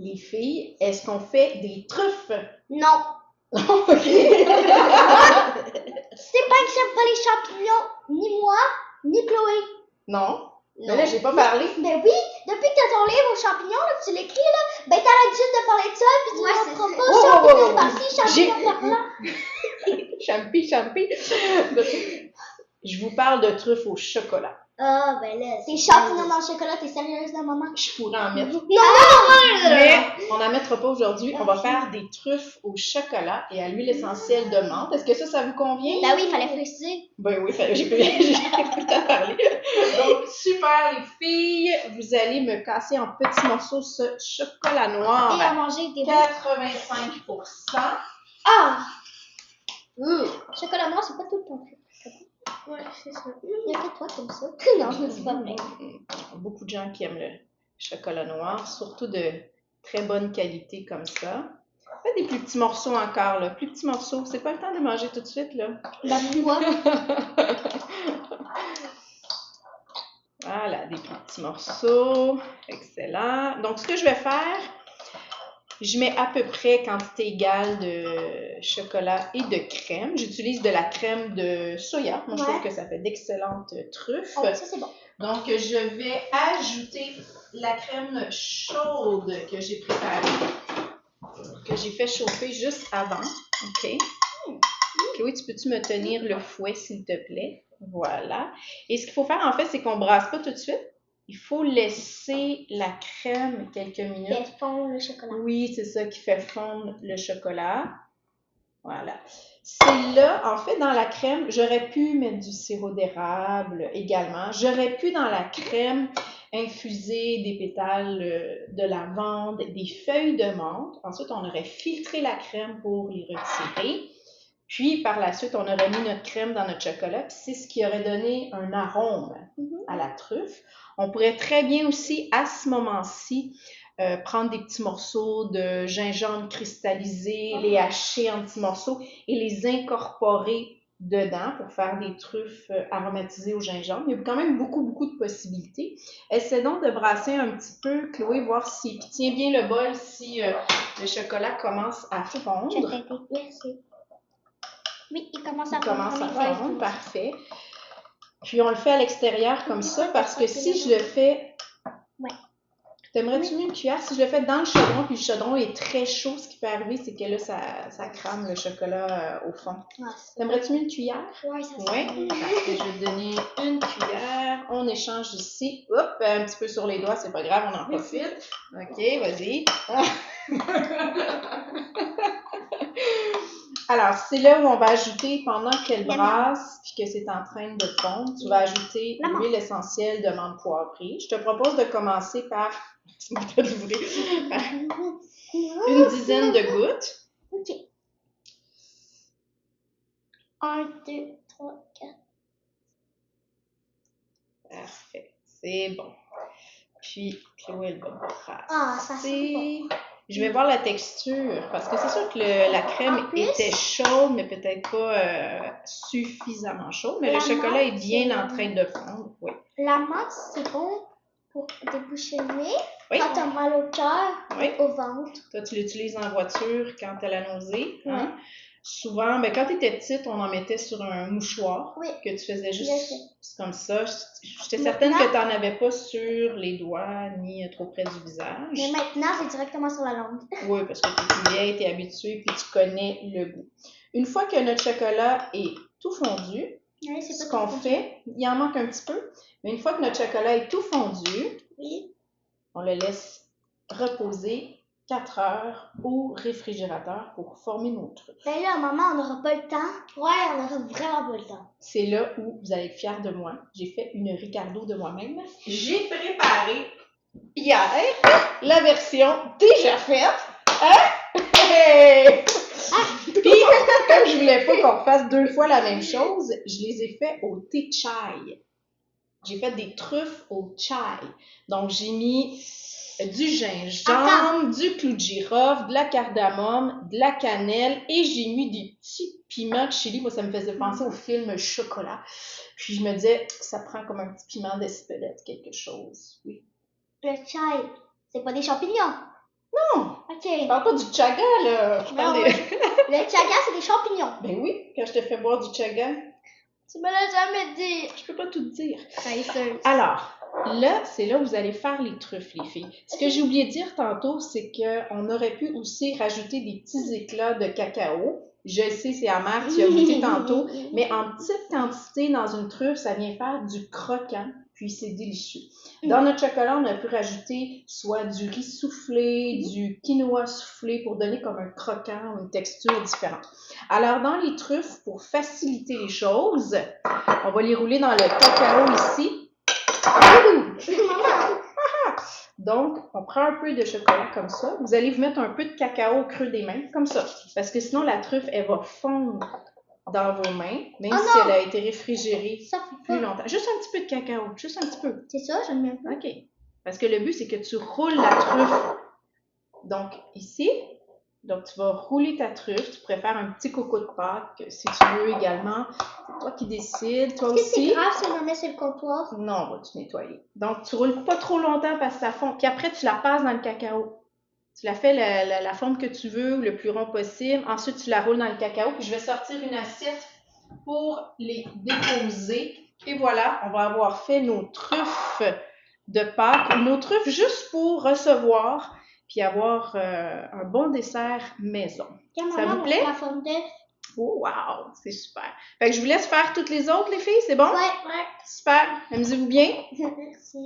Les filles, est-ce qu'on fait des truffes? Non. OK. C'est pas que j'aime pas les champignons, ni moi, ni Chloé. Non. Mais là, j'ai pas parlé. Mais oui, depuis que t'as ton livre aux champignons, là, tu l'écris, là, ben t'arrêtes juste de parler de ça, puis tu ne reprends pas champignons par-ci, champignons par-là. Champi. Je vous parle de truffes au chocolat. Ah, ben là, tes champignons dans le chocolat, t'es sérieuse là, maman? Je pourrais en mettre. Non! Mais on n'en mettra pas aujourd'hui. On va faire des truffes au chocolat et à l'huile essentielle de menthe. Est-ce que ça vous convient? Ben oui, il fallait préciser. Ben oui, j'ai plus le temps de parler. Donc, super les filles. Vous allez me casser en petits morceaux ce chocolat noir. Et à manger des 85%. Ah! Chocolat noir, c'est pas tout le temps fait. Ouais, c'est ça. Il y a que toi comme ça. Non, c'est pas vrai. Beaucoup de gens qui aiment le chocolat noir, surtout de très bonne qualité comme ça. Faites des plus petits morceaux encore, là. Plus petits morceaux. C'est pas le temps de manger tout de suite, là. Ben moi. Voilà, des plus petits morceaux. Excellent. Donc, ce que je vais faire, je mets à peu près quantité égale de chocolat et de crème. J'utilise de la crème de soya. Moi, je trouve que ça fait d'excellentes truffes. Oh, ça, c'est bon. Donc, je vais ajouter la crème chaude que j'ai préparée, que j'ai fait chauffer juste avant. OK. Chloé, tu peux-tu me tenir le fouet, s'il te plaît? Voilà. Et ce qu'il faut faire, en fait, c'est qu'on ne brasse pas tout de suite. Il faut laisser la crème quelques minutes. Fait fondre le chocolat. Oui, c'est ça qui fait fondre le chocolat. Voilà. C'est là, en fait, dans la crème, j'aurais pu mettre du sirop d'érable également. J'aurais pu, dans la crème, infuser des pétales de lavande, des feuilles de menthe. Ensuite, on aurait filtré la crème pour les retirer. Puis, par la suite, on aurait mis notre crème dans notre chocolat. Puis, c'est ce qui aurait donné un arôme à la truffe. On pourrait très bien aussi, à ce moment-ci, prendre des petits morceaux de gingembre cristallisé, les hacher en petits morceaux et les incorporer dedans pour faire des truffes aromatisées au gingembre. Il y a quand même beaucoup de possibilités. Essaie donc de brasser un petit peu, Chloé, voir si, puis tiens bien le bol si le chocolat commence à fondre. Je vais t'aider. Merci. Oui, il commence à fondre. Parfait. Puis on le fait à l'extérieur comme ça parce que si je le fais... Ouais. T'aimerais-tu mieux une cuillère? Si je le fais dans le chaudron, puis le chaudron est très chaud, ce qui peut arriver, c'est que là, ça crame le chocolat au fond. T'aimerais-tu mieux une cuillère? Oui, ça Oui. Je vais te donner une cuillère. On échange ici. Hop, un petit peu sur les doigts, c'est pas grave, on en profite. OK, vas-y. Alors, c'est là où on va ajouter, pendant qu'elle brasse puis que c'est en train de fondre, tu vas ajouter l'huile essentielle de menthe poivrée. Je te propose de commencer par, une dizaine de gouttes. OK. 1, 2, 3, 4. Parfait. C'est bon. Puis, Chloé, elle va brasser. Ah, ça sent bon. Je vais voir la texture, parce que c'est sûr que la crème était chaude, mais peut-être pas suffisamment chaude, mais le chocolat est bien en train de fondre. Oui. La menthe, c'est bon pour déboucher le nez, quand t'as mal au cœur, au ventre. Toi, tu l'utilises en voiture quand t'as la nausée. Hein? Souvent, quand tu étais petite, on en mettait sur un mouchoir que tu faisais juste comme ça. J'étais certaine que tu n'en avais pas sur les doigts ni trop près du visage. Mais maintenant, c'est directement sur la langue. Oui, parce que tu es vieille, tu es habituée puis tu connais le goût. Une fois que notre chocolat est tout fondu, ce qu'on fait, il en manque un petit peu, mais une fois que notre chocolat est tout fondu, on le laisse reposer 4 heures au réfrigérateur pour former nos truffes. Ben là, maman, on n'aura pas le temps. Ouais, on n'aura vraiment pas le temps. C'est là où vous allez être fiers de moi. J'ai fait une Ricardo de moi-même. J'ai préparé hier la version déjà faite. Hein? Hey! Puis, comme je voulais pas qu'on fasse 2 fois la même chose, je les ai fait au thé chai. J'ai fait des truffes au chai. Donc, j'ai mis du gingembre, du clou de girofle, de la cardamome, de la cannelle et j'ai mis des petits piments de chili. Moi, ça me faisait penser au film Chocolat. Puis je me disais, ça prend comme un petit piment d'Espelette, quelque chose. Oui. Le chai, c'est pas des champignons. Non! Ok. Je parle pas du chaga, là. Je parle Non, des... Le chaga, c'est des champignons. Ben oui, quand je te fais boire du chaga, Tu me l'as jamais dit. je peux pas tout te dire. Traceuse. Alors, là, c'est là où vous allez faire les truffes, les filles. Ce que j'ai oublié de dire tantôt, c'est qu'on aurait pu aussi rajouter des petits éclats de cacao. Je sais, c'est amer, tu as goûté tantôt, mais en petite quantité dans une truffe, ça vient faire du croquant, puis c'est délicieux. Dans notre chocolat, on a pu rajouter soit du riz soufflé, du quinoa soufflé pour donner comme un croquant ou une texture différente. Alors, dans les truffes, pour faciliter les choses, on va les rouler dans le cacao ici. Donc, on prend un peu de chocolat comme ça. Vous allez vous mettre un peu de cacao au creux des mains, comme ça. Parce que sinon, la truffe, elle va fondre dans vos mains, même si elle a été réfrigérée plus longtemps. Juste un petit peu de cacao, juste un petit peu. C'est ça, j'aime bien. OK. Parce que le but, c'est que tu roules la truffe. Donc, ici, donc tu vas rouler ta truffe. Tu pourrais faire un petit coco de Pâques, si tu veux également. C'est toi qui décides, toi aussi. Est-ce que c'est grave si on en met sur le comptoir? Non, on va tout nettoyer. Donc, tu roules pas trop longtemps parce que ça fond. Puis après, tu la passes dans le cacao. Tu la fais la forme que tu veux, le plus rond possible. Ensuite, tu la roules dans le cacao. Puis je vais sortir une assiette pour les déposer. Et voilà, on va avoir fait nos truffes de Pâques. Nos truffes juste pour recevoir puis avoir un bon dessert maison. Ça vous plaît? La forme d'œuf. Oh, wow, c'est super. Fait que je vous laisse faire toutes les autres, les filles, c'est bon? Ouais. Super. Amusez-vous bien? Merci.